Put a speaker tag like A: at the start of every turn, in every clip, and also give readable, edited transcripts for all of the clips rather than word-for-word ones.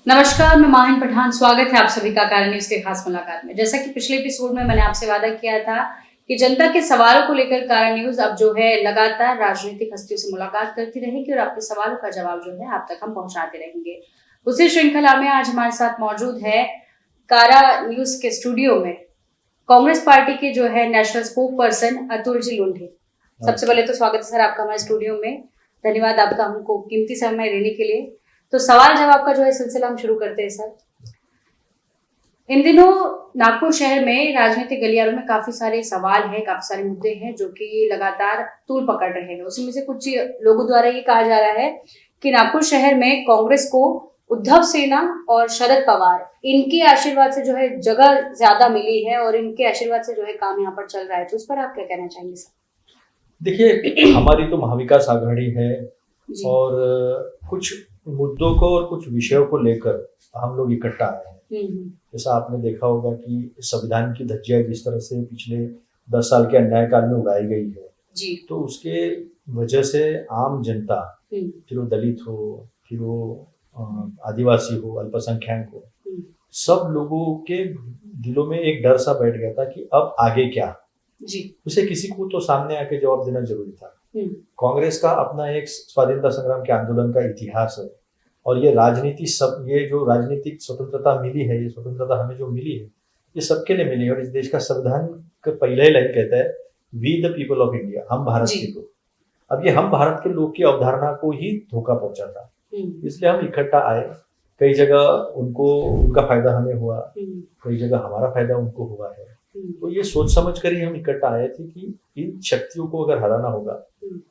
A: नमस्कार, मैं माहिन पठान। स्वागत है आप सभी का कारण न्यूज के खास मुलाकात में। जैसा कि पिछले एपिसोड में मैंने आपसे वादा किया था कि जनता के सवालों को लेकर कारण न्यूज अब जो है लगातार राजनीतिक हस्तियों से मुलाकात करती रहेगी और आपके सवालों का जवाब जो है आप तक हम पहुंचाते रहेंगे। उसी श्रृंखला में आज हमारे साथ मौजूद है कारा न्यूज के स्टूडियो में कांग्रेस पार्टी के जो है national spoke person Atul ji लुंढे। सबसे पहले तो स्वागत है सर आपका हमारे स्टूडियो में। धन्यवाद आपका हमको कीमती समय देने के लिए। तो सवाल जवाब का जो है सिलसिला हम शुरू करते हैं सर। इन दिनों नागपुर शहर में राजनीतिक गलियारों में काफी सारे सवाल हैं, काफी सारे मुद्दे हैं जो कि लगातार तूल पकड़ रहे हैं। उसमें से कुछ लोगों द्वारा ये कहा जा रहा है कि नागपुर शहर में कांग्रेस को उद्धव सेना और शरद पवार इनके आशीर्वाद से जो है जगह ज्यादा मिली है और इनके आशीर्वाद से जो है काम यहाँ पर चल रहा है। तो उस पर आप क्या कहना चाहेंगे सर?
B: देखिए, हमारी तो महाविकास आघाड़ी है और कुछ मुद्दों को और कुछ विषयों को लेकर हम लोग इकट्ठा आए हैं। जैसा आपने देखा होगा कि संविधान की धज्जियां जिस तरह से पिछले 10 साल के अन्याय काल में उड़ाई गई है
A: जी।
B: तो उसके वजह से आम जनता, फिर वो दलित हो, फिर वो आदिवासी हो, अल्पसंख्यक हो, सब लोगों के दिलों में एक डर सा बैठ गया था कि अब आगे क्या
A: जी।
B: उसे किसी को तो सामने आके जवाब देना जरूरी था। कांग्रेस का अपना एक स्वाधीनता संग्राम के आंदोलन का इतिहास है और ये जो राजनीतिक स्वतंत्रता मिली है, ये स्वतंत्रता हमें जो मिली है ये सबके लिए मिली है। और इस देश का संविधान का पहला ही लाइन कहता है we the people of India, हम भारत के लोग। अब ये हम भारत के लोग की अवधारणा को ही धोखा पहुंचा था, इसलिए हम इकट्ठा आए। कई जगह उनका फायदा हमें हुआ, कई जगह हमारा फायदा उनको हुआ है। तो ये सोच समझ कर ही हम इकट्ठा आए थे कि इन शक्तियों को अगर हराना होगा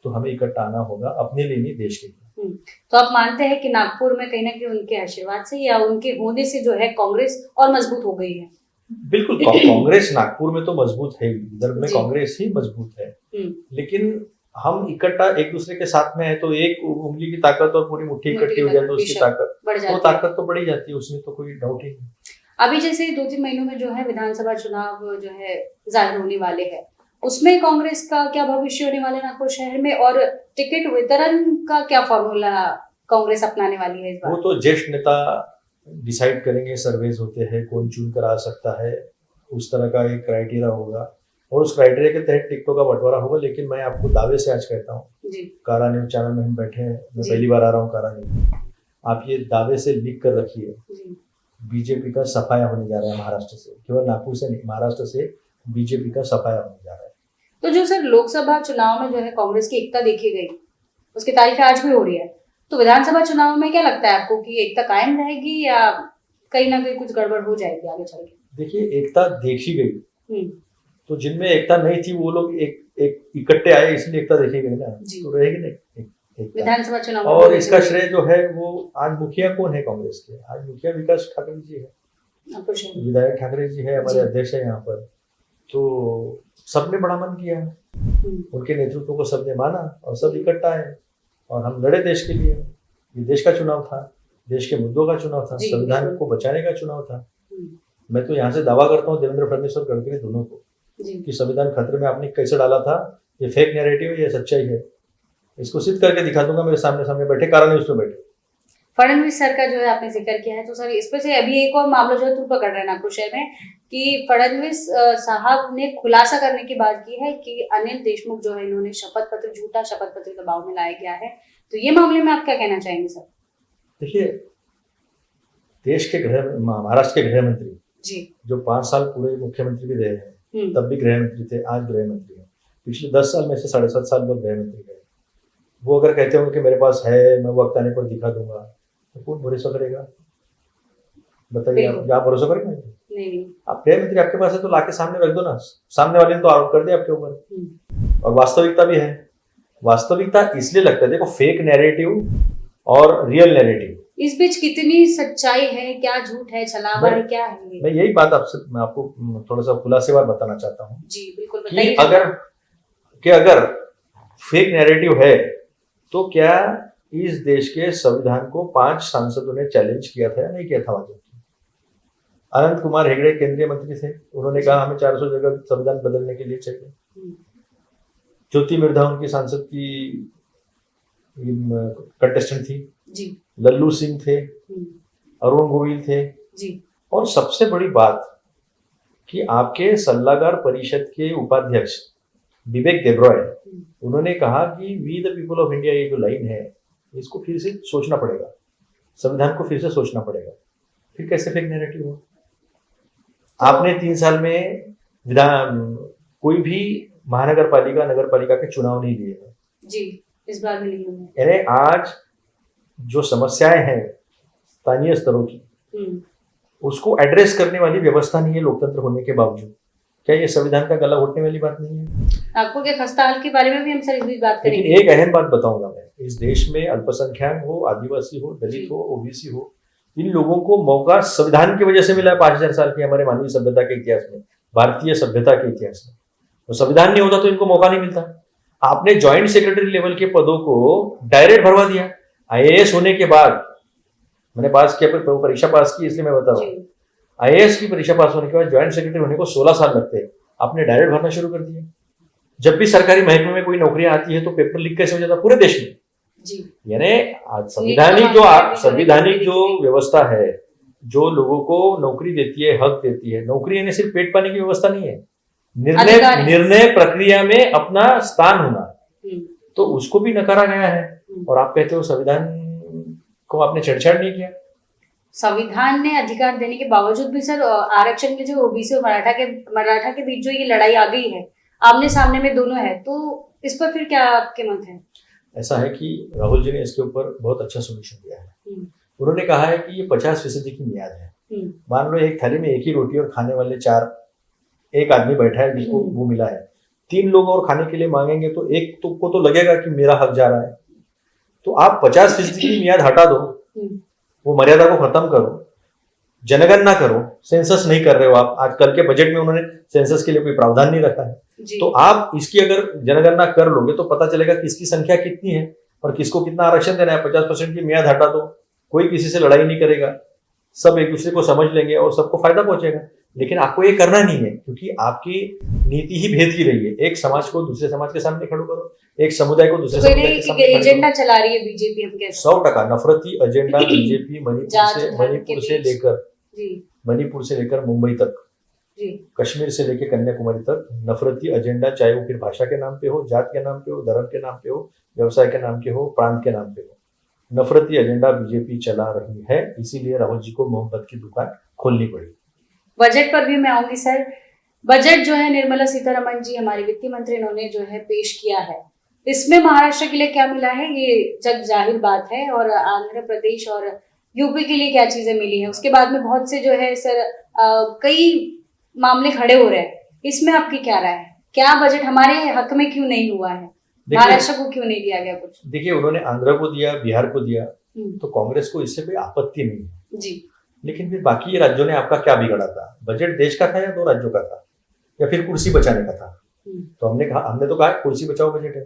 B: तो हमें इकट्ठा आना होगा, अपने लिए नहीं, देश के लिए।
A: तो आप मानते हैं कि नागपुर में कहीं ना कहीं उनके आशीर्वाद से या उनके होने से जो है कांग्रेस और मजबूत हो गई है?
B: बिल्कुल, कांग्रेस नागपुर में तो मजबूत है, विदर्भ में कांग्रेस ही मजबूत है। लेकिन हम इकट्ठा एक दूसरे के साथ में है तो एक उंगली की ताकत और पूरी मुट्ठी इकट्ठी हो जाए तो उसकी ताकत तो बढ़ी जाती है, उसमें तो कोई डाउट ही नहीं।
A: अभी जैसे 2-3 महीनों में जो है विधानसभा चुनाव जो है जाहिर होने वाले हैं, उसमें कांग्रेस का क्या भविष्य होने वाला है नागपुर शहर में और टिकट वितरण का क्या फॉर्मूला कांग्रेस अपनाने वाली है इस बार?
B: वो तो ज्येष्ठ नेता डिसाइड करेंगे, सर्वेज होते हैं, कौन चुन कर आ सकता है, उस तरह का एक क्राइटेरिया होगा और उस क्राइटेरिया के तहत टिकटों का बंटवारा होगा। लेकिन मैं आपको दावे से आज कहता हूँ, कारा न्यूज चैनल में हम बैठे हैं, मैं पहली बार आ रहा हूँ कारा न्यूज, आप ये दावे से लिख कर रखिए, बीजेपी का सफाया होने जा रहा है महाराष्ट्र से, केवल नागपुर से नहीं, महाराष्ट्र से बीजेपी का सफाया होने जा रहा है।
A: तो जो सर लोकसभा चुनाव में जो है कांग्रेस की एकता देखी गई, उसकी तारीफ आज भी हो रही है, तो विधानसभा चुनाव में क्या लगता है आपको कि एकता कायम रहेगी या कहीं ना कहीं कुछ गड़बड़ हो जाएगी आगे चल के?
B: देखिए, एकता देखी गई, तो जिनमें एकता नहीं थी वो लोग एक इकट्ठे आए, इसलिए एकता देखी गई ना, तो रहेगी नहीं
A: विधानसभा चुनाव।
B: और इसका श्रेय जो है वो आज मुखिया कौन है कांग्रेस के? आज मुखिया विकास ठाकरे जी है, विधायक ठाकरे जी है, हमारे अध्यक्ष है यहाँ पर। तो सबने बड़ा मन किया, उनके नेतृत्व को सबने माना और सब इकट्ठा है और हम लड़े देश के लिए। ये देश का चुनाव था, देश के मुद्दों का चुनाव था, संविधान को बचाने का चुनाव था। मैं तो यहाँ से दावा करता हूँ देवेंद्र फडणवीस और गडकरी दोनों को कि संविधान खतरे में आपने कैसे डाला था, ये फेक नैरेटिव है, ये सच्चाई है, इसको सिद्ध करके दिखा दूंगा। मेरे सामने बैठे कारा न्यूज पे बैठे
A: फडणवीस सर का जो है आपने जिक्र किया है, तो सर इस पे से अभी एक और मामला जो है तूल पकड़ रहा है नागपुर शहर में कि फडणवीस साहब ने खुलासा करने की बात की है कि अनिल देशमुख जो है इन्होंने झूठा शपथ पत्र दबाव में लाया गया है। तो ये मामले में आप क्या कहना चाहेंगे सर?
B: देखिए, देश के महाराष्ट्र के गृह मंत्री जी, जो 5 साल पूरे मुख्यमंत्री भी रहे हैं, तब भी गृह मंत्री थे, आज गृह मंत्री है, पिछले 10 साल में से 7.5 साल में गृह मंत्री रहे। वो अगर कहते होंगे कि मेरे पास है, मैं वक्त आने पर दिखा दूंगा, तो कौन भरोसा करेगा? बताइए, आप भरोसा करेंगे?
A: नहीं।
B: आप गृह मंत्री आपके पास है तो लाके सामने रख दो ना, सामने वाले ने तो आरोप कर दिया आपके ऊपर। और वास्तविकता भी है, वास्तविकता इसलिए लगता है, देखो, फेक नैरेटिव और रियल नैरेटिव,
A: इस बीच कितनी सच्चाई है, क्या झूठ है, छलावा है, क्या है?
B: मैं यही बात मैं आपको थोड़ा सा खुलासेवार बताना चाहता हूँ
A: जी बिल्कुल बताइए।
B: अगर फेक नैरेटिव है तो क्या इस देश के संविधान को 5 सांसदों ने चैलेंज किया था या नहीं किया था? अनंत कुमार हेगड़े केंद्रीय मंत्री थे, उन्होंने कहा हमें 400 जगह संविधान बदलने के लिए चाहिए। ज्योति मिर्धा उनकी सांसद की कंटेस्टेंट थी जी। लल्लू सिंह थे, अरुण गोविल थे,
A: जी
B: और सबसे बड़ी बात कि आपके सल्लागार परिषद के उपाध्यक्ष विवेक देब्रॉय, उन्होंने कहा कि we the people of India, ये जो लाइन है इसको फिर से सोचना पड़ेगा, संविधान को फिर से सोचना पड़ेगा। फिर कैसे फेक नैरेटिव हो? आपने 3 साल में विधान कोई भी महानगर पालिका नगर पालिका के चुनाव नहीं दिए हैं
A: जी, इस बार भी नहीं हुआ।
B: यानी आज जो समस्याएं हैं स्थानीय स्तरों की, उसको एड्रेस करने वाली व्यवस्था नहीं है लोकतंत्र होने के बावजूद। क्या ये संविधान का गला घोटने वाली बात नहीं है?
A: आपको क्या खस्ता हाल के बारे में भी हम सर इस बीच बात
B: लेकिन
A: करेंगे।
B: एक अहम बात बताऊंगा मैं, इस देश में अल्पसंख्यक हो, आदिवासी हो, दलित हो, ओबीसी हो, इन लोगों को मौका संविधान की वजह से मिला है 5000 साल की हमारे मानवीय सभ्यता के इतिहास में, भारतीय सभ्यता के इतिहास में। तो संविधान नहीं होता तो इनको मौका नहीं मिलता। आपने ज्वाइंट सेक्रेटरी लेवल के पदों को डायरेक्ट भरवा दिया। आईएएस होने के बाद मैंने पास किया, परीक्षा पास की, इसलिए मैं बता रहा हूँ। आईएएस की परीक्षा पास होने के बाद ज्वाइंट सेक्रेटरी होने को 16 साल लगते हैं, आपने डायरेक्ट भरना शुरू कर दिया। जब भी सरकारी महकमे में कोई नौकरियां आती है तो पेपर लीक कैसे हो जाता पूरे देश में
A: जी।
B: यानी संविधानिक जो व्यवस्था है, जो लोगों को नौकरी देती है, हक देती है, नौकरी यानी सिर्फ पेट पाने की व्यवस्था नहीं है, निर्णय प्रक्रिया में अपना स्थान होना, तो उसको भी नकारा गया है। और आप कहते हो संविधान को आपने छेड़छाड़ नहीं किया।
A: संविधान ने अधिकार देने के बावजूद भी सर आरक्षण के जो ओबीसी और मराठा के बीच जो ये लड़ाई आ गई है, आमने सामने में दोनों है, तो इस पर फिर क्या आपके मत है? ऐसा
B: है कि राहुल जी ने इसके ऊपर बहुत अच्छा सोल्यूशन दिया है। उन्होंने कहा है कि ये 50% की मियाद है। मान लो एक थाली में एक ही रोटी और खाने वाले 4 एक आदमी बैठा है जिसको वो मिला है, 3 लोग और खाने के लिए मांगेंगे तो एक को तो लगेगा कि मेरा हक जा रहा है। तो आप 50% की मियाद हटा दो, वो मर्यादा को खत्म करो, जनगणना करो। सेंसस नहीं कर रहे हो आप, आजकल के बजट में उन्होंने सेंसस के लिए कोई प्रावधान नहीं रखा है, तो आप इसकी अगर जनगणना कर लोगे तो पता चलेगा किसकी संख्या कितनी है और किसको कितना आरक्षण देना है। 50% की मियाद हटा दो, कोई किसी से लड़ाई नहीं करेगा, सब एक दूसरे को समझ लेंगे और सबको फायदा पहुंचेगा। लेकिन आपको ये करना नहीं है, क्योंकि आपकी नीति ही भेद की रही है। एक समाज को दूसरे समाज के सामने खड़े करो, एक समुदाय को दूसरे समुदाय के सामने खड़े करो।
A: एजेंडा चला रही है बीजेपी, हम कहते हैं
B: 100% नफरती एजेंडा बीजेपी मणिपुर से लेकर मुंबई तक, कश्मीर से लेकर कन्याकुमारी तक नफरती एजेंडा, चाहे वो फिर भाषा के नाम पे हो, जात के नाम पे हो, धर्म के नाम पे हो, व्यवसाय के नाम पे हो, प्रांत के नाम पे हो, नफरती एजेंडा बीजेपी चला रही है। इसीलिए राहुल जी को मोहब्बत की दुकान खोलनी पड़ी।
A: बजट पर भी मैं आऊंगी सर। बजट जो है निर्मला सीतारमण जी हमारे वित्त मंत्री, इन्होंने जो है पेश किया है, इसमें महाराष्ट्र के लिए क्या मिला है ये जग जाहिर बात है, और आंध्र प्रदेश और यूपी के लिए क्या चीजें मिली है। उसके बाद में बहुत से जो है सर कई मामले खड़े हो रहे हैं, इसमें आपकी क्या राय है? क्या बजट हमारे हक में क्यों नहीं हुआ है? महाराष्ट्र को क्यों नहीं दिया गया कुछ?
B: देखिए, उन्होंने आंध्र को दिया, बिहार को दिया, तो कांग्रेस को इससे कोई आपत्ति नहीं है जी। लेकिन फिर बाकी ये राज्यों ने आपका क्या बिगाड़ा था? बजट देश का था या 2 राज्यों का था, या फिर कुर्सी बचाने का था? तो हमने तो कहा कुर्सी बचाओ बजट है,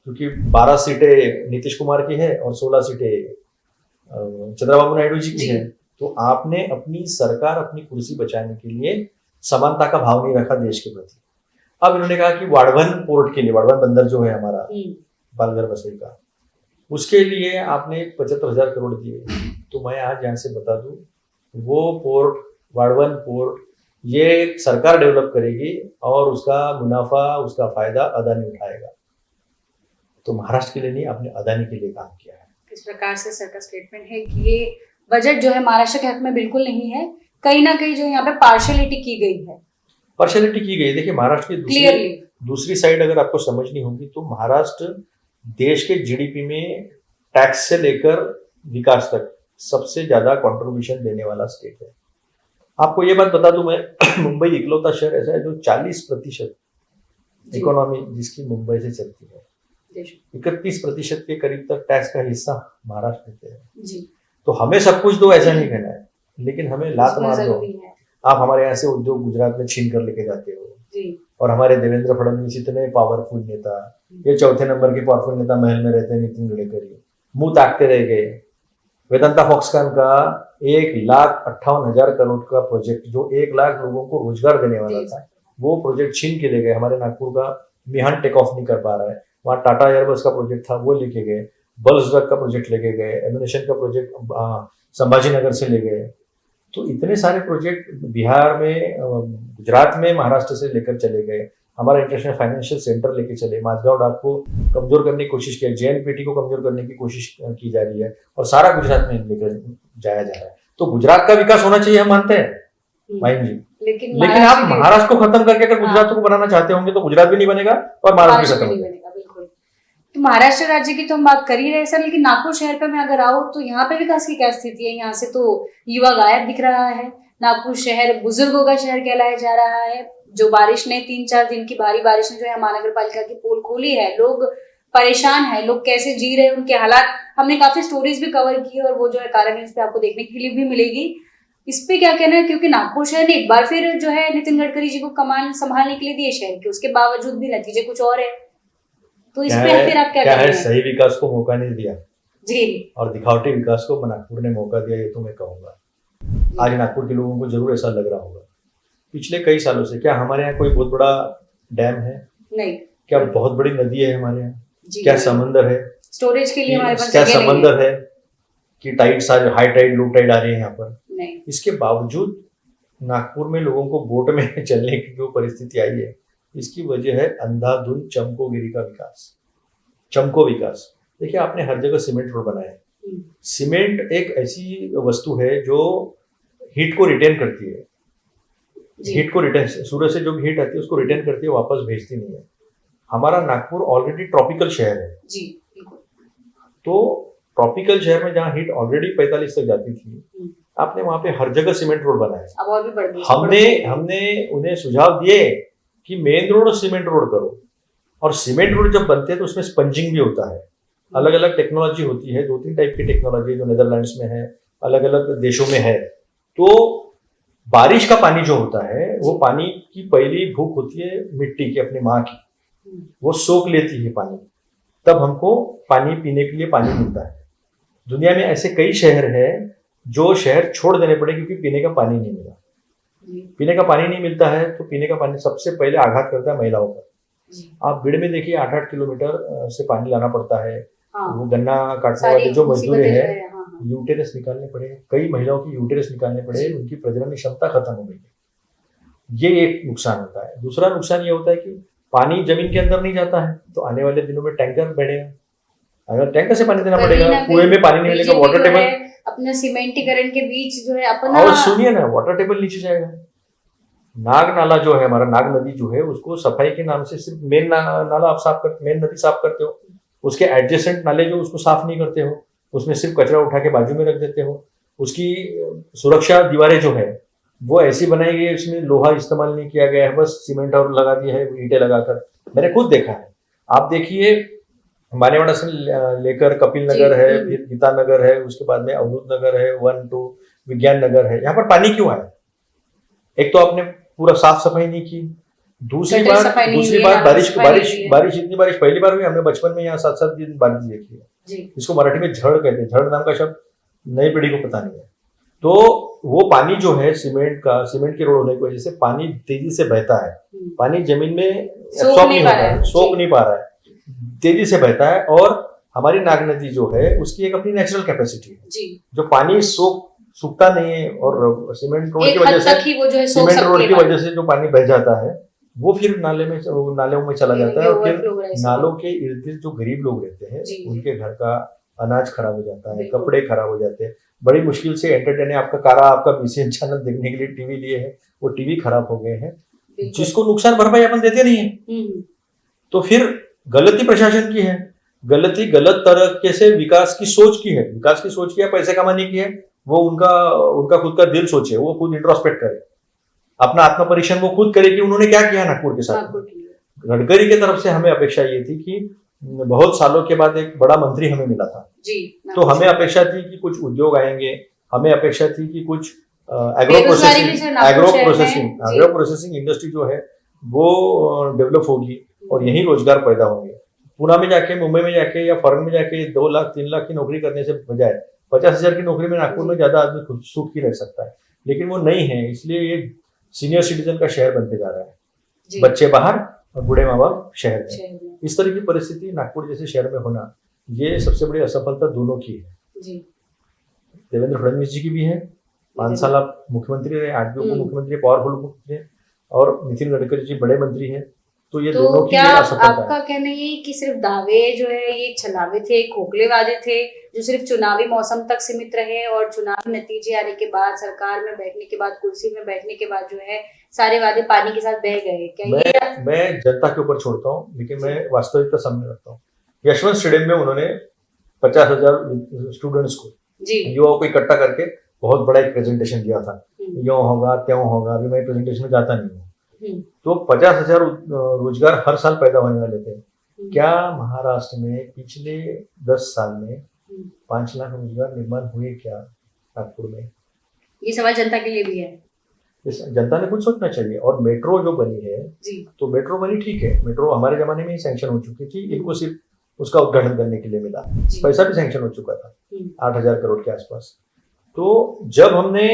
B: क्योंकि 12 सीटें नीतीश कुमार की है और 16 सीटें चंद्रबाबू नायडू जी की है। तो आपने अपनी सरकार, अपनी कुर्सी बचाने के लिए समानता का भाव नहीं रखा देश के प्रति। अब इन्होंने कहा कि वाड़वन पोर्ट के लिए, वाड़वन बंदर जो है हमारा पालघर बसई का, उसके लिए आपने 75,000 करोड़ दिए। तो मैं आज यहाँ से बता दूं, वो पोर्ट, वाड़वन पोर्ट, ये सरकार डेवलप करेगी और उसका मुनाफा, उसका फायदा अदानी उठाएगा। तो महाराष्ट्र के लिए नहीं, आपने अदानी के लिए काम किया है।
A: इस प्रकार से सर का स्टेटमेंट है कि ये बजट जो है महाराष्ट्र के हक में बिल्कुल नहीं है, कहीं ना कहीं जो यहाँ पे पार्शियलिटी की गई है।
B: पार्शियलिटी की गई। देखिए, महाराष्ट्र की दूसरी साइड अगर आपको समझनी होगी तो महाराष्ट्र देश के जीडीपी में टैक्स से लेकर विकास तक सबसे ज्यादा कंट्रीब्यूशन देने वाला स्टेट है। आपको ये बात बता दूं मैं, मुंबई इकलौता शहर ऐसा है जो 40% इकोनॉमी जिसकी मुंबई से चलती है, 31% के करीब तक टैक्स का हिस्सा महाराष्ट्र देते हैं जी। तो हमें सब कुछ दो ऐसा नहीं कहना है, लेकिन हमें लात मार दो। आप हमारे यहाँ से उद्योग गुजरात में छीन कर लेके जाते हो जी। और हमारे देवेंद्र फडणवीस इतने पावरफुल नेता, ये 4थे नंबर के पावरफुल नेता महल में रहते हैं, नितिन गडकरी मुंह ताकते रह गए। वेदांता फॉक्सकॉन का 1,58,000 करोड़ का प्रोजेक्ट, जो 1 लाख लोगों को रोजगार देने वाला था, वो प्रोजेक्ट छीन के ले गए। हमारे नागपुर का मिहान टेक ऑफ नहीं कर पा रहा है, वहाँ टाटा एयरबस का प्रोजेक्ट था वो लेके गए, बल्स ड्रग का प्रोजेक्ट लेके गए, एमिनेशन का प्रोजेक्ट संभाजी नगर से ले गए। तो इतने सारे प्रोजेक्ट बिहार में, गुजरात में, महाराष्ट्र से लेकर चले गए। हमारा इंटरनेशनल फाइनेंशियल सेंटर लेके चले, माझगांव डाक को कमजोर करने की कोशिश की, जेएनपीटी को कमजोर करने की कोशिश की जा रही है, और सारा गुजरात में लेकर जाया जा रहा है। तो गुजरात का विकास होना चाहिए, हम मानते हैं माइन जी, लेकिन आप महाराष्ट्र को खत्म करके अगर गुजरात को बनाना चाहते होंगे तो गुजरात भी नहीं बनेगा और महाराष्ट्र भी खत्म नहीं बनेगा।
A: बिल्कुल। तो महाराष्ट्र राज्य की तो हम बात कर ही रहे सर, लेकिन नागपुर शहर पे मैं अगर आऊँ तो यहाँ पे विकास की क्या स्थिति है? यहाँ से तो युवा गायब दिख रहा है। नागपुर शहर बुजुर्गों का शहर कहलाया जा रहा है। जो बारिश ने 3-4 दिन की भारी बारिश ने जो है महानगर पालिका की पोल खोली है, लोग परेशान है, लोग कैसे जी रहे हैं, उनके हालात हमने काफी स्टोरीज भी कवर की और वो जो है कारण इस पे आपको देखने के लिए भी मिलेगी। इस पे क्या कहना है, क्योंकि नागपुर शहर ने एक बार फिर जो है नितिन गडकरी जी को कमान संभालने के लिए दिए शहर के, उसके बावजूद भी नतीजे कुछ और है। तो इस पे फिर आप क्या कहेंगे?
B: सही विकास को मौका नहीं दिया
A: जी, और
B: दिखावटी विकास को नागपुर ने मौका दिया, ये तो मैं कहूंगा। आज नागपुर के लोगों को जरूर ऐसा लग रहा होगा। पिछले कई सालों से क्या हमारे यहाँ कोई बहुत बड़ा डैम है? नहीं। क्या बहुत बड़ी नदी है हमारे यहाँ? क्या समंदर है
A: स्टोरेज के लिए? हमारे पास
B: क्या समंदर है कि tide, high tide, low tide आ रही है यहाँ पर? नहीं। इसके बावजूद नागपुर में लोगों को बोट में चलने की जो परिस्थिति आई है, इसकी वजह है अंधाधुंध चमकोगिरी का विकास, चमको विकास। देखिए, आपने हर जगह सीमेंट रोड बनाया है। सीमेंट एक ऐसी वस्तु है जो हीट को रिटेन करती है, हीट को रिटेन, सूरज से जो हीट आती है उसको रिटेन करती है, वापस भेजती नहीं है। हमारा नागपुर ऑलरेडी ट्रॉपिकल शहर है जी, तो ट्रॉपिकल शहर में जहाँ हीट ऑलरेडी 45 तक जाती थी, आपने वहां पे हर जगह सीमेंट रोड बनाया। अब और भी बढ़ गई। हमने उन्हें सुझाव दिए कि मेन रोड सीमेंट रोड करो, और सीमेंट रोड जब बनते हैं तो उसमें स्पंजिंग भी होता है। अलग अलग टेक्नोलॉजी होती है, 2-3 टाइप की टेक्नोलॉजी जो नेदरलैंड्स में है, अलग अलग देशों में है। तो बारिश का पानी जो होता है, वो पानी की पहली भूख होती है मिट्टी की, अपनी माँ की, वो सोख लेती है पानी, तब हमको पानी पीने के लिए पानी मिलता है। दुनिया में ऐसे कई शहर हैं जो शहर छोड़ देने पड़े क्योंकि पीने का पानी नहीं मिला। पीने का पानी नहीं मिलता है तो पीने का पानी सबसे पहले आघात करता है महिलाओं पर। आप बीड़ में देखिए, 8-8 किलोमीटर से पानी लाना पड़ता है। वो गन्ना काटने वाले जो मजदूर है, यूटेरस निकालने पड़े, कई महिलाओं की यूटेरस निकालने पड़े, उनकी प्रजनन क्षमता खत्म हो गई है। ये एक नुकसान होता है। दूसरा नुकसान ये होता है कि पानी जमीन के अंदर नहीं जाता है, तो आने वाले दिनों में टैंकर बढ़ेगा, अगर टैंकर से पानी देना पड़ेगा, कुएं में पानी नहीं मिलेगा, वाटर टेबल
A: अपने सीमेंटीकरण के बीच जो है अपना,
B: और सुनिए ना, वाटर टेबल नीचे जाएगा। नाग नाला जो है हमारा, नाग नदी जो है, उसको सफाई के नाम से सिर्फ मेन नाला आप साफ करते, मेन नदी साफ करते हो, उसके एडजेसेंट नाले जो उसको साफ नहीं करते हो, उसमें सिर्फ कचरा उठा के बाजू में रख देते हो। उसकी सुरक्षा दीवारें जो है वो ऐसी बनाई गई है, उसमें लोहा इस्तेमाल नहीं किया गया है, बस सीमेंट और लगा दिया है, ईंटें लगाकर। मैंने खुद देखा है। आप देखिए, मानेवाड़ा से लेकर कपिल नगर है, फिर गीता नगर है, उसके बाद में अवधूत नगर है, 1-2 विज्ञान नगर है। यहाँ पर पानी क्यों आया? एक तो आपने पूरा साफ सफाई नहीं की, दूसरी बार बारिश इतनी बारिश पहली बार हुई, हमने बचपन में यहाँ 7-7 दिन बारिश देखी है। इसको मराठी में झड़ कहते हैं, झड़ नाम का शब्द नई पीढ़ी को पता नहीं है। तो वो पानी जो है सीमेंट के रोड होने की वजह से पानी तेजी से बहता है, पानी जमीन में एब्सॉर्ब नहीं होता है, सोख नहीं पा रहा है, तेजी से बहता है। और हमारी नाग नदी जो है उसकी एक अपनी नेचुरल कैपेसिटी है, जो पानी सूखता नहीं है, और सीमेंट रोड की वजह से जो पानी बह जाता है वो फिर नालों में चला जाता है, और फिर नालों के इर्द गिर्द जो गरीब लोग रहते हैं उनके घर का अनाज खराब हो जाता है, कपड़े खराब हो जाते हैं। बड़ी मुश्किल से एंटरटेन आपका बीसीएन चैनल देखने के लिए टीवी लिए है, वो टीवी खराब हो गए हैं, जिसको नुकसान भरपाई अपन देते नहीं है। तो फिर गलती प्रशासन की है, गलती गलत तरीके से विकास की सोच की है। विकास की सोच की है, पैसे कमाने की है, वो उनका खुद का दिल सोचे, वो खुद इंट्रोस्पेक्ट करे, अपना आत्मपरीक्षण वो खुद करे कि उन्होंने क्या किया नागपुर के साथ। गडकरी की तरफ से हमें अपेक्षा ये थी कि बहुत सालों के बाद एक बड़ा मंत्री हमें मिला था जी, तो हमें अपेक्षा थी कि कुछ उद्योग आएंगे, हमें अपेक्षा थी कि कुछ एग्रो प्रोसेसिंग इंडस्ट्री जो है वो डेवलप होगी और यही रोजगार पैदा होंगे। पुणे में जाके, मुंबई में जाके या फॉरेन में जाके 2 लाख 3 लाख की नौकरी करने से बजाय 50,000 की नौकरी में नागपुर में ज्यादा आदमी सूट की रह सकता है, लेकिन वो नहीं है। इसलिए ये सीनियर सिटीजन का शहर बनते जा रहा है, बच्चे बाहर और बूढ़े माँ बाप शहर में। इस तरह की परिस्थिति नागपुर जैसे शहर में होना, ये सबसे बड़ी असफलता दोनों की है। देवेंद्र फडणवीस जी की भी है, 5 साल आप मुख्यमंत्री रहे, 8 भी उप मुख्यमंत्री, पावरफुल मुख्यमंत्री है, और नितिन गडकरी जी बड़े मंत्री हैं। तो ये दोनों की
A: क्या
B: ये असफलता
A: आपका
B: है।
A: कहना ये कि सिर्फ दावे जो है ये छलावे थे, खोखले वादे थे, जो सिर्फ चुनावी मौसम तक सीमित रहे, और चुनावी नतीजे आने के बाद, सरकार में बैठने के बाद, कुर्सी में बैठने के बाद जो है सारे वादे पानी के साथ बह गए? क्या
B: मैं जनता के ऊपर छोड़ता हूँ, लेकिन मैं वास्तविकता सामने रखता हूँ। यशवंत स्टेडियम में उन्होंने 50,000 स्टूडेंट्स को, युवाओं को इकट्ठा करके बहुत बड़ा एक प्रेजेंटेशन दिया था, यूं होगा त्यों होगा। अभी मैं प्रेजेंटेशन में जाता नहीं हूँ। तो 50,000 रोजगार हर साल पैदा होने वाले थे। क्या महाराष्ट्र में पिछले 10 साल में 5 लाख रोजगार निर्माण हुए क्या नागपुर में?
A: ये सवाल जनता के लिए भी है।
B: जनता ने कुछ सोचना चाहिए। और मेट्रो जो बनी है तो मेट्रो बनी ठीक है, मेट्रो हमारे जमाने में ही सैंक्शन हो चुकी थी, इनको सिर्फ उसका उद्घाटन करने के लिए मिला, पैसा भी सैंक्शन हो चुका था 8,000 करोड़ के आसपास। तो जब हमने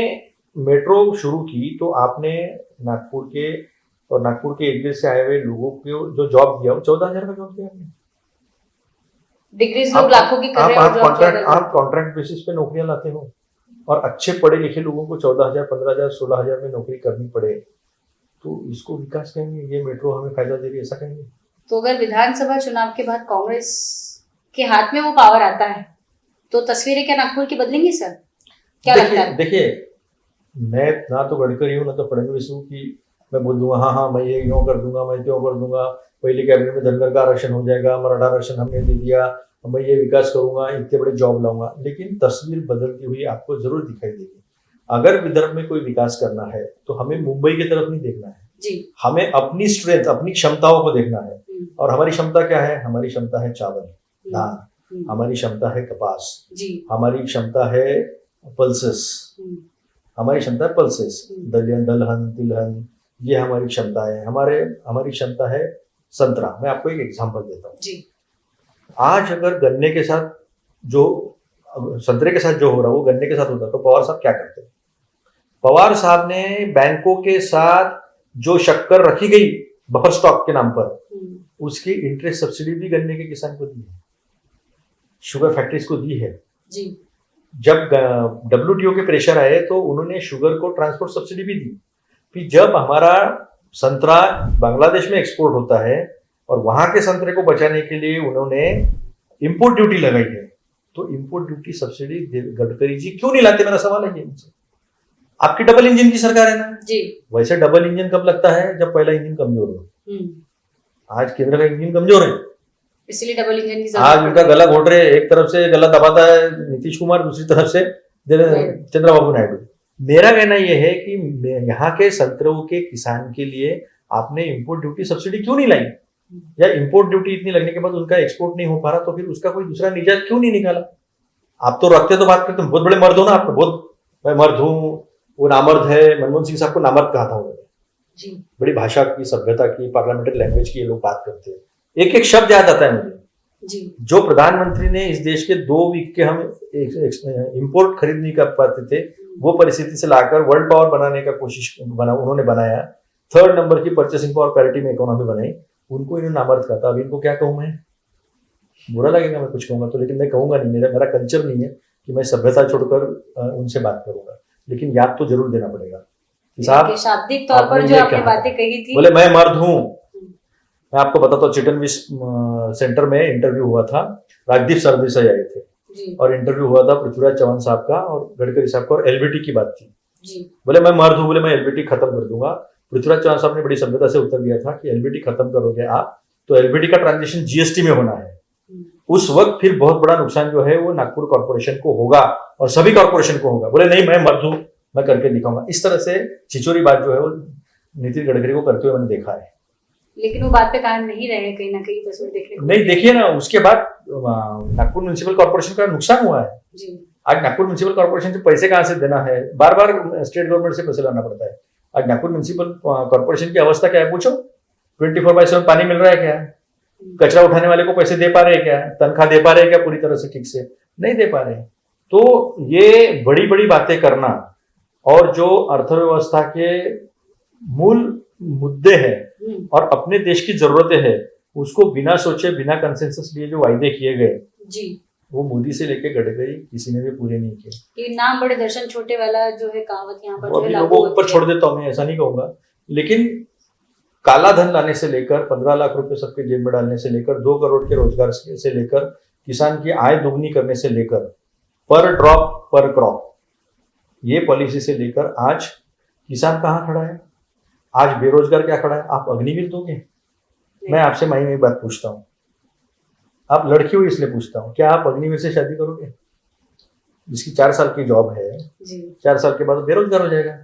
B: मेट्रो शुरू की तो आपने नागपुर के और नागपुर के एरिया से आए हुए लोगों को जो जॉब दिया, वो 14,000 का जॉब दिया हमने।
A: डिग्रीज लोग लाखों की कर रहे हैं,
B: आप कॉन्ट्रैक्ट बेसिस पे नौकरियां लाते हो, और अच्छे पढ़े लिखे लोगों को 14,000, 15,000, 16,000 में नौकरी करनी पड़े, तो इसको विकास कहेंगे? ये मेट्रो हमें फायदा दे रही है, ऐसा कहेंगे? तो
A: अगर विधानसभा चुनाव के बाद कांग्रेस के हाथ में वो पावर आता है तो तस्वीरें क्या नागपुर की बदलेंगी सर? क्या लगता है?
B: देखिए, मैं ना तो गडकरी हूँ ना तो फडणवीस हूँ कि मैं बोल दूंगा हाँ मैं ये यूं कर दूंगा, मैं त्यों कर दूंगा, पहले कैबिनेट में धनगर का आरक्षण हो जाएगा, मराठा आरक्षण हमने दे दिया, मैं ये विकास करूंगा, इतने बड़े जॉब लाऊंगा। लेकिन तस्वीर बदलती हुई आपको जरूर दिखाई देगी। अगर विदर्भ में कोई विकास करना है तो हमें मुंबई की तरफ नहीं देखना है जी। हमें अपनी स्ट्रेंथ, अपनी क्षमताओं को देखना है। और हमारी क्षमता क्या है? हमारी क्षमता है चावल, धान, हमारी क्षमता है कपास जी, हमारी क्षमता है पल्सेस, हमारी क्षमता है पल्सेस, दलहन, तिलहन, ये हमारी क्षमता है। हमारी क्षमता है संतरा। मैं आपको एक एग्जांपल देता हूँ जी। आज अगर गन्ने के साथ जो संतरे के साथ जो हो रहा है वो गन्ने के साथ होता तो पवार साहब क्या करते? पवार साहब ने बैंकों के साथ जो शक्कर रखी गई बफर स्टॉक के नाम पर, उसकी इंटरेस्ट सब्सिडी भी गन्ने के किसान को दी है, शुगर फैक्ट्रीज को दी है जी। जब WTO के प्रेशर आए तो उन्होंने शुगर को ट्रांसपोर्ट सब्सिडी भी दी। फिर जब हमारा संतरा बांग्लादेश में एक्सपोर्ट होता है और वहां के संतरे को बचाने के लिए उन्होंने इंपोर्ट ड्यूटी लगाई है, तो import duty subsidy Gadkari ji क्यों नहीं लाते? मेरा सवाल है ये मुझसे। आपकी डबल इंजन की सरकार है ना जी। वैसे डबल इंजन कब लगता है? जब पहला इंजन कमजोर हो। आज केंद्र का इंजन कमजोर है,
A: इसलिए डबल इंजन की
B: आज उनका गला घोट रहे, एक तरफ से गला दबाता है नीतीश कुमार, दूसरी तरफ से चंद्रबाबू नायडू। मेरा कहना यह है कि यहाँ के संतरों के किसान के लिए आपने इंपोर्ट ड्यूटी सब्सिडी क्यों नहीं लाई? या इंपोर्ट ड्यूटी इतनी लगने के बाद उनका एक्सपोर्ट नहीं हो पा रहा तो फिर उसका कोई दूसरा निजात क्यों नहीं निकाला? आप तो रखते तो बात करते, बहुत बड़े मर्द हो ना, आप बहुत, मैं मर्द हूँ, वो नामर्द है। मनमोहन सिंह साहब को नामर्द कहा था उन्होंने। बड़ी भाषा की, सभ्यता की, पार्लियामेंट्री लैंग्वेज की ये लोग बात करते हैं। एक एक शब्द याद आता है मुझे जी। जो प्रधानमंत्री ने इस देश के 2 वीक के हम इंपोर्ट खरीद नहीं कर पाते थे, वो परिस्थिति से लाकर वर्ल्ड पावर बनाने का कोशिश उन्होंने बनाया। 3rd नंबर की परचेसिंग पावर पैरिटी में इकोनॉमी बनाई, उनको इन्होंने नामर्द कहा था। अब इनको क्या कहूं मैं? बुरा लगेगा मैं कुछ कहूंगा तो, लेकिन मैं कहूंगा नहीं, मेरा कल्चर नहीं है कि मैं सभ्यता छोड़कर उनसे बात करूंगा, लेकिन याद तो जरूर देना पड़ेगा। साहब
A: शाब्दिक तौर पर जो आपने बातें कही थी,
B: बोले मैं मर्द हूँ। मैं आपको बताता हूँ, चिटनविस सेंटर में इंटरव्यू हुआ था, राजदीप सरदेसाई आए थे जी। और इंटरव्यू हुआ था पृथ्वीराज चौहान साहब का और गडकरी साहब का, और LBT की बात थी जी। बोले मैं मर्द हूँ, बोले मैं LBT खत्म कर दूंगा। पृथ्वीराज चौहान साहब ने बड़ी सभ्यता से उत्तर दिया था कि LBT खत्म करोगे आप तो LBT का ट्रांजिशन GST में होना है। उस वक्त फिर बहुत बड़ा नुकसान जो है वो नागपुर कॉर्पोरेशन को होगा और सभी कॉर्पोरेशन को होगा। बोले नहीं मैं मर्द हूँ, मैं करके दिखाऊंगा। इस तरह से छिचोरी बात जो है वो नितिन गडकरी को करते हुए मैंने देखा है,
A: लेकिन वो बात पे कायम नहीं रहे, कहीं ना कहीं तस्वीर देखने को
B: नहीं। देखिए ना, उसके बाद नागपुर म्युनिसिपल कॉर्पोरेशन का नुकसान हुआ है जी। आज नागपुर म्युनिसिपल कॉर्पोरेशन से पैसे कहाँ से देना है? बार बार स्टेट गवर्नमेंट से पैसे लाना पड़ता है। आज नागपुर म्युनिसिपल कॉर्पोरेशन की अवस्था क्या है पूछो? 24/7 पानी मिल रहा है क्या? कचरा उठाने वाले को पैसे दे पा रहे हैं क्या? तनख्वाह दे पा रहे हैं क्या पूरी तरह से ठीक से? नहीं दे पा रहे। तो ये बड़ी बड़ी बातें करना और जो अर्थव्यवस्था के मूल मुद्दे हैं और अपने देश की जरूरतें हैं, उसको बिना सोचे बिना कंसेंसस लिए जो वायदे किए गए जी, वो मोदी से लेके गडकरी किसी ने भी पूरे नहीं किए।
A: ये नाम बड़े दर्शन छोटे वाला जो है कहावत यहाँ पर
B: वो
A: जो है
B: अभी
A: लागू
B: लोगों के
A: होती
B: ऊपर
A: है।
B: छोड़ देता हूँ, मैं ऐसा नहीं कहूंगा, लेकिन काला धन लाने से लेकर 15 लाख रुपए सबके जेब में डालने से लेकर 2 करोड़ के रोजगार से लेकर किसान की आय दोगुनी करने से लेकर पर ड्रॉप पर क्रॉप, ये पॉलिसी से लेकर आज किसान कहाँ खड़ा है, आज बेरोजगार क्या खड़ा है। आप अग्निवीर दोगे? मैं आपसे माई में बात पूछता हूँ, आप लड़की हो इसलिए पूछता हूँ, क्या आप अग्निवीर से शादी करोगे? जिसकी 4 साल की जॉब है,
A: जी
B: 4 साल के बाद बेरोजगार हो जाएगा।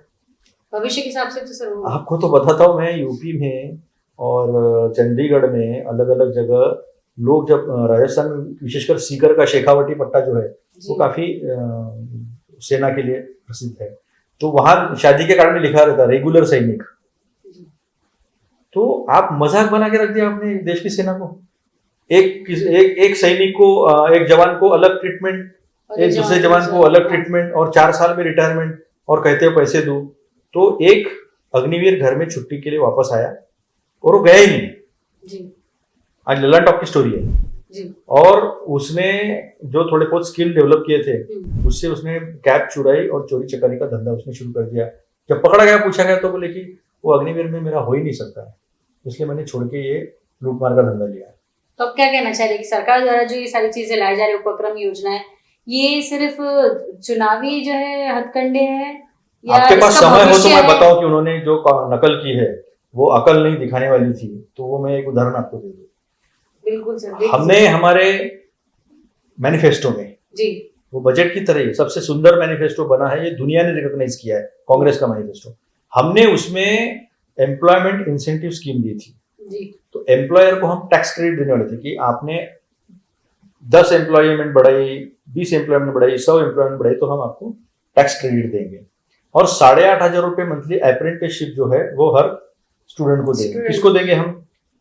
A: भविष्य के हिसाब से तो सर होगा।
B: आपको तो बताता हूँ, मैं यूपी में और चंडीगढ़ में अलग अलग जगह लोग जब राजस्थान में विशेषकर सीकर का शेखावटी पट्टा जो है वो काफी सेना के लिए प्रसिद्ध है, तो वहां शादी के कारण लिखा रहता रेगुलर सैनिक। तो आप मजाक बना के रख दिया आपने देश की सेना को। एक सैनिक को, एक जवान को अलग ट्रीटमेंट, एक दूसरे जवान को अलग ट्रीटमेंट, और 4 साल में रिटायरमेंट, और कहते हो पैसे दो। तो एक अग्निवीर घर में छुट्टी के लिए वापस आया और वो गया ही नहीं
A: जी।
B: आज ललन टॉप की स्टोरी है
A: जी।
B: और उसने जो थोड़े बहुत स्किल डेवलप किए थे उससे उसने कैब चुराई और चोरी चकारी का धंधा उसने शुरू कर दिया। जब पकड़ा गया, पूछा गया, तो बोले कि वो अग्निवीर में मेरा हो ही नहीं सकता है, इसलिए मैंने छोड़ के ये लूटमार का धंधा लिया।
A: तो अब क्या कहना चाहिए कि सरकार द्वारा जो ये सारी चीजें लाई जा रही उपक्रम योजनाएं, ये सिर्फ चुनावी जो है हथकंडे हैं या
B: आपके पास
A: इसका
B: समय हो तो
A: भविष्य
B: मैं
A: है?
B: बताऊं कि उन्होंने जो नकल की है वो अकल नहीं दिखाने वाली थी, तो वो मैं एक उदाहरण आपको दे दूं।
A: बिल्कुल सर।
B: हमने हमारे मैनिफेस्टो में
A: जी
B: वो बजट की तरह ही सबसे सुंदर मैनिफेस्टो बना है, ये दुनिया ने रिकॉग्नाइज किया है, कांग्रेस का मैनिफेस्टो। हमने उसमें एम्प्लॉयमेंट इंसेंटिव स्कीम दी थी।
A: जी।
B: तो एम्प्लॉयर को हम टैक्स क्रेडिट देने वाले थे कि आपने 10 एम्प्लॉयमेंट बढ़ाई, 20 एम्प्लॉयमेंट बढ़ाई, 100 एम्प्लॉयमेंट बढ़ाई, तो हम आपको टैक्स क्रेडिट देंगे। और 8,500 रुपए मंथली अप्रेंटिसशिप जो है वो हर स्टूडेंट को देंगे। किसको देंगे हम?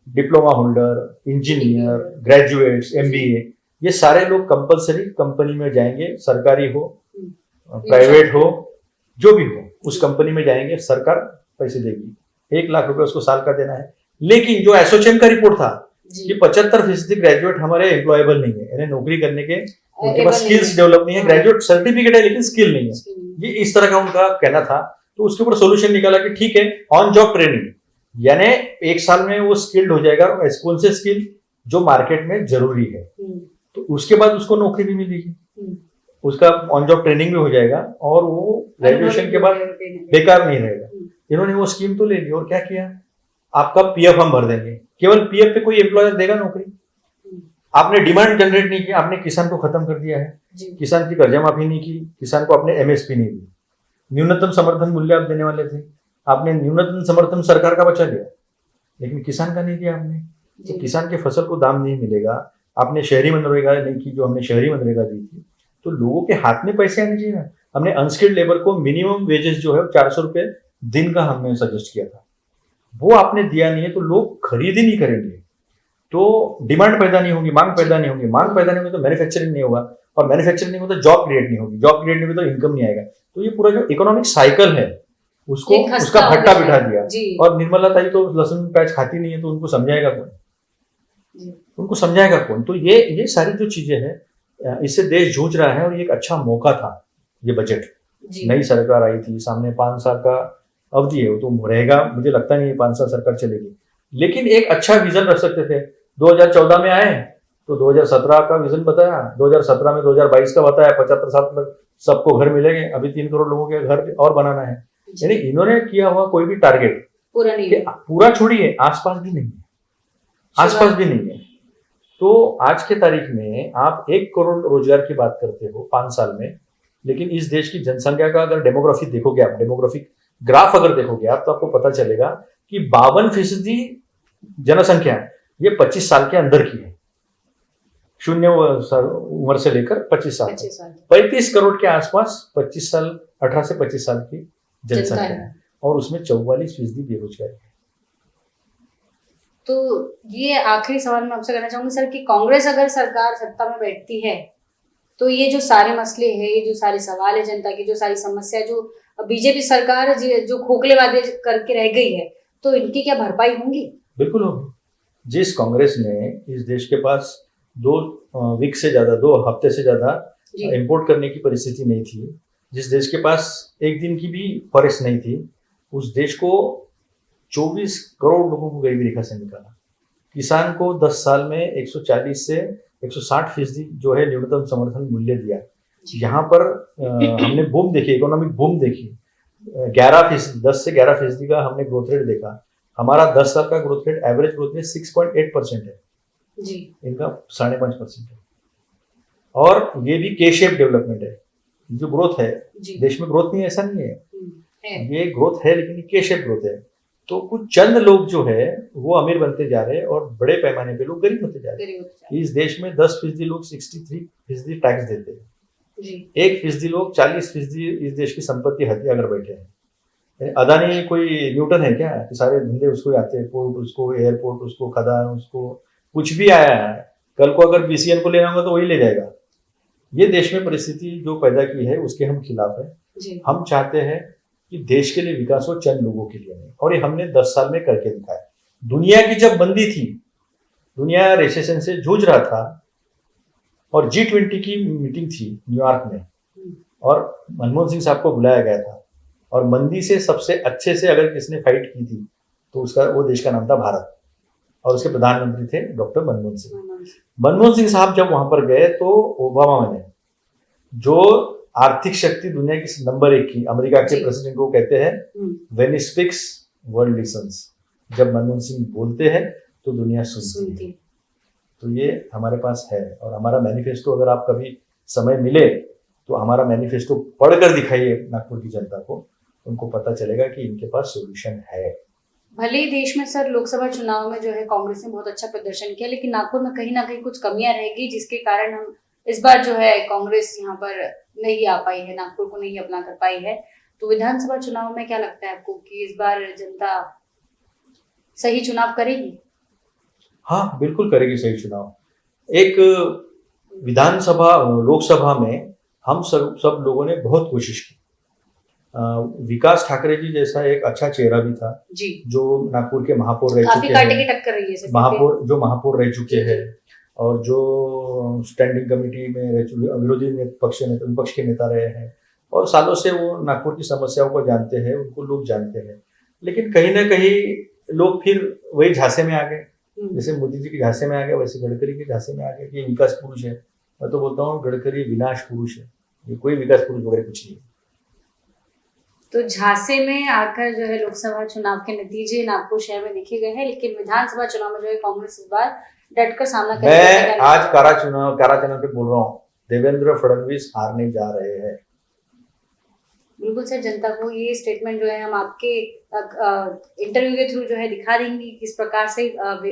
B: Diploma holder, engineer, graduates, MBA, ये सारे लोग कंपलसरी कंपनी में जाएंगे, सरकारी हो प्राइवेट हो जो भी हो, उस कंपनी में जाएंगे, सरकार पैसे देगी। 1 लाख रुपए उसको साल का देना है। लेकिन जो एसोचैम का रिपोर्ट था कि 75% ग्रेजुएट हमारे एम्प्लॉयबल नहीं है, यानी नौकरी करने के उनके पास स्किल्स डेवलप नहीं है, ग्रेजुएट सर्टिफिकेट है लेकिन स्किल नहीं है, ये इस तरह का उनका कहना था। तो उसके ऊपर सोल्यूशन निकाला कि ठीक है, ऑन जॉब ट्रेनिंग, यानी 1 साल में वो स्किल्ड हो जाएगा, कौन से स्किल जो मार्केट में जरूरी है, तो उसके बाद उसको नौकरी भी मिलेगी, उसका ऑन जॉब ट्रेनिंग भी हो जाएगा और वो ग्रेजुएशन के बाद बेकार नहीं रहेगा। इन्होंने वो स्कीम तो ले ली और क्या किया, आपका PF हम भर देंगे। केवल PF पे कोई एम्प्लॉयर देगा नौकरी? आपने डिमांड जनरेट नहीं की, आपने किसान को खत्म कर दिया है, किसान की कर्जा माफी नहीं की, किसान को आपने MSP नहीं दी, न्यूनतम समर्थन मूल्य आप देने वाले थे, आपने न्यूनतम समर्थन सरकार का बचा लिया, लेकिन किसान का नहीं दिया आपने। तो किसान के फसल को दाम नहीं मिलेगा। आपने शहरी मनरेगा नहीं की, जो हमने शहरी मनरेगा दी थी, तो लोगों के हाथ में पैसे आने चाहिए ना। हमने अनस्किल्ड लेबर को मिनिमम वेजेस जो है 400 रुपए दिन का हमने सजेस्ट किया था, वो आपने दिया नहीं है, तो लोग खरीद ही नहीं करेंगे, तो डिमांड पैदा नहीं होगी, मांग पैदा नहीं होगी, मांग पैदा नहीं होगी तो मैन्युफैक्चरिंग नहीं होगा, और मैन्युफैक्चरिंग नहीं होगा तो जॉब क्रिएट नहीं होगी, जॉब क्रिएट नहीं होगी तो इनकम नहीं आएगा। तो ये पूरा जो इकोनॉमिक साइकिल है उसको उसका भट्टा बिठा दिया। और निर्मला ताई तो लहसुन प्याज खाती नहीं है, तो उनको समझाएगा कौन? उनको समझाएगा कौन? तो ये सारी जो चीजें हैं, इससे देश जूझ रहा है और ये एक अच्छा मौका था ये बजट। नई सरकार आई थी, सामने 5 साल का अवधि है, वो तो रहेगा, मुझे लगता नहीं 5 साल सरकार चलेगी, लेकिन एक अच्छा विजन रख सकते थे। 2014 में आए तो 2017 का विजन बताया, 2017 में 2022 का बताया, 75 साल तक सबको घर मिलेंगे, अभी 3 करोड़ लोगों के घर और बनाना है। यानी इन्होंने किया हुआ कोई भी टारगेट
A: पूरा नहीं है,
B: पूरा छोड़िए, आसपास भी नहीं है, आसपास भी नहीं है। तो आज के तारीख में आप 1 करोड़ रोजगार की बात करते हो 5 साल में, लेकिन इस देश की जनसंख्या का अगर डेमोग्राफी देखोगे आप, डेमोग्राफिक ग्राफ अगर देखोगे आप, तो आपको पता चलेगा कि 52% जनसंख्या ये 25 साल के अंदर की है, 0 उम्र से लेकर 25 साल, 35 करोड़ के आसपास 25 साल, 18 से 25 साल की जनसंख्या है, और उसमें 44% बेरोजगारी है।
A: तो ये आखिरी सवाल मैं आपसे करना चाहूंगी सर कि कांग्रेस अगर सरकार सत्ता में बैठती है तो ये जो सारे मसले हैं, ये जो सारे सवाल है जनता की, जो सारी समस्या, जो बीजेपी सरकार जो खोखले वादे करके रह गई है, तो इनकी क्या भरपाई होंगी?
B: बिल्कुल होगी। जिस कांग्रेस ने इस देश के पास 2 वीक से ज्यादा, 2 हफ्ते से ज्यादा
A: जी
B: इंपोर्ट करने की परिस्थिति नहीं थी। जिस देश के पास एक दिन की भी फॉरेस्ट नहीं थी, उस देश को 24 करोड़ लोगों को गरीबी रेखा से निकाला। किसान को 10 साल में 140 से 160% जो है न्यूनतम समर्थन मूल्य दिया। यहाँ पर हमने बूम देखी, इकोनॉमिक बूम देखी। 11%, 10 से 11% का हमने ग्रोथ रेट देखा। हमारा 10 साल का growth rate, average growth rate 6.8% है,
A: जी
B: इनका 5.5% है। और ये भी के शेप डेवलपमेंट है। जो ग्रोथ है,
A: जी
B: देश में ग्रोथ नहीं है ऐसा नहीं है,
A: है
B: ये ग्रोथ है लेकिन के शेप ग्रोथ है। तो कुछ चंद लोग जो है वो अमीर बनते जा रहे हैं और बड़े पैमाने पे लोग गरीब होते जा रहे
A: गरीब होते जा
B: हैं। इस देश में 10% लोग 63% टैक्स देते हैं,
A: जी
B: 1% लोग 40% इस देश की संपत्ति हत्या कर बैठे हैं। अदानी कोई न्यूटन है क्या कि सारे धंधे उसको ही आते हैं, पोर्ट उसको, एयरपोर्ट उसको, खदान उसको, कुछ भी आया है कल को अगर बीसीएन को लेना होगा तो वही ले जाएगा। ये देश में परिस्थिति जो पैदा की है उसके हम खिलाफ है।
A: जी
B: हम चाहते हैं कि देश के लिए विकास हो, चंद लोगों के लिए नहीं, और ये हमने 10 साल में करके दिखाया। दुनिया की जब बंदी थी, दुनिया रिसेशन से जूझ रहा था और G20 की मीटिंग थी न्यूयॉर्क में और मनमोहन सिंह साहब को बुलाया गया था, और मंदी से सबसे अच्छे से अगर किसने फाइट की थी तो उसका वो देश का नाम था भारत, और उसके प्रधानमंत्री थे डॉक्टर मनमोहन सिंह। मनमोहन सिंह साहब जब वहां पर गए तो ओबामा ने, जो आर्थिक शक्ति दुनिया की नंबर 1 की, अमेरिका के
A: जी।
B: प्रेसिडेंट को कहते हैं when he speaks world lessons. जब मनमोहन सिंह बोलते हैं तो दुनिया सुनती है।
A: सुनती
B: तो ये हमारे पास है, और हमारा मैनिफेस्टो अगर आप कभी समय मिले तो हमारा मैनिफेस्टो पढ़कर दिखाइए नागपुर की जनता को, उनको पता चलेगा कि इनके पास सॉल्यूशन है।
A: भले ही देश में सर लोकसभा चुनाव में जो है कांग्रेस ने बहुत अच्छा प्रदर्शन किया, लेकिन नागपुर में कहीं ना कहीं कुछ कमियां रहेगी, जिसके कारण हम इस बार जो है कांग्रेस यहाँ पर नहीं आ पाई है, नागपुर को नहीं अपना कर पाई है। तो विधानसभा चुनाव में क्या लगता है आपको कि इस बार जनता सही चुनाव करेगी?
B: हाँ, बिल्कुल करेगी सही चुनाव। एक विधानसभा, लोकसभा में हम सब लोगों ने बहुत कोशिश की। विकास ठाकरे जी जैसा एक अच्छा चेहरा भी था,
A: जी
B: जो नागपुर के महापौर रह
A: काफी
B: चुके
A: कांटे
B: हैं,
A: की टक्कर रही है सर।
B: महापौर रह चुके हैं, और जो स्टैंडिंग कमेटी में रह चुके, विरोधी विपक्ष के नेता रहे हैं, और सालों से वो नागपुर की समस्याओं को जानते हैं, उनको लोग जानते हैं। लेकिन कहीं ना कहीं लोग फिर वही झांसे में आ गए, जैसे मोदी जी के झांसे में आ गए वैसे गडकरी के झांसे में आ गए कि ये विकास पुरुष है। मैं तो बोलता हूँ गडकरी विनाश पुरुष है, ये कोई विकास पुरुष वगैरह कुछ नहीं है।
A: तो झांसे में आकर जो है लोकसभा चुनाव के नतीजे नागपुर शहर में देखे गए हैं, लेकिन विधानसभा चुनाव में जो है कांग्रेस इस बार डटकर सामना करेगी।
B: मैं आज कारा चैनल पे बोल रहा हूँ, देवेंद्र फडणवीस हारने जा रहे हैं। बिल्कुल
A: सर, जनता को ये स्टेटमेंट जो है हम आपके इंटरव्यू के थ्रू जो है दिखा देंगे किस प्रकार से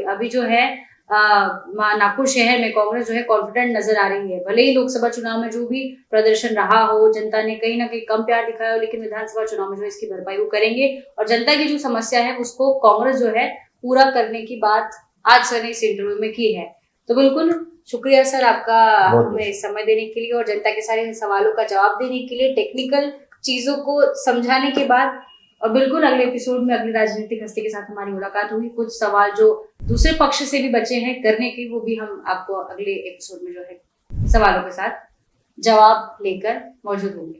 A: अभी जो है नागपुर शहर में कांग्रेस जो है कॉन्फिडेंट नजर आ रही है। भले ही लोकसभा चुनाव में जो भी प्रदर्शन रहा हो, जनता ने कहीं ना कहीं कम प्यार दिखाया हो, लेकिन विधानसभा चुनाव में जो इसकी भरपाई वो करेंगे, और जनता की जो समस्या है उसको कांग्रेस जो है पूरा करने की बात आज सर ने इस इंटरव्यू में की है। तो बिल्कुल शुक्रिया सर आपका हमें समय देने के लिए और जनता के सारे सवालों का जवाब देने के लिए, टेक्निकल चीजों को समझाने के बाद। और बिल्कुल अगले एपिसोड में अगली राजनीतिक हस्ती के साथ हमारी मुलाकात होगी। कुछ सवाल जो दूसरे पक्ष से भी बचे हैं करने के, वो भी हम आपको अगले एपिसोड में जो है सवालों के साथ जवाब लेकर मौजूद होंगे।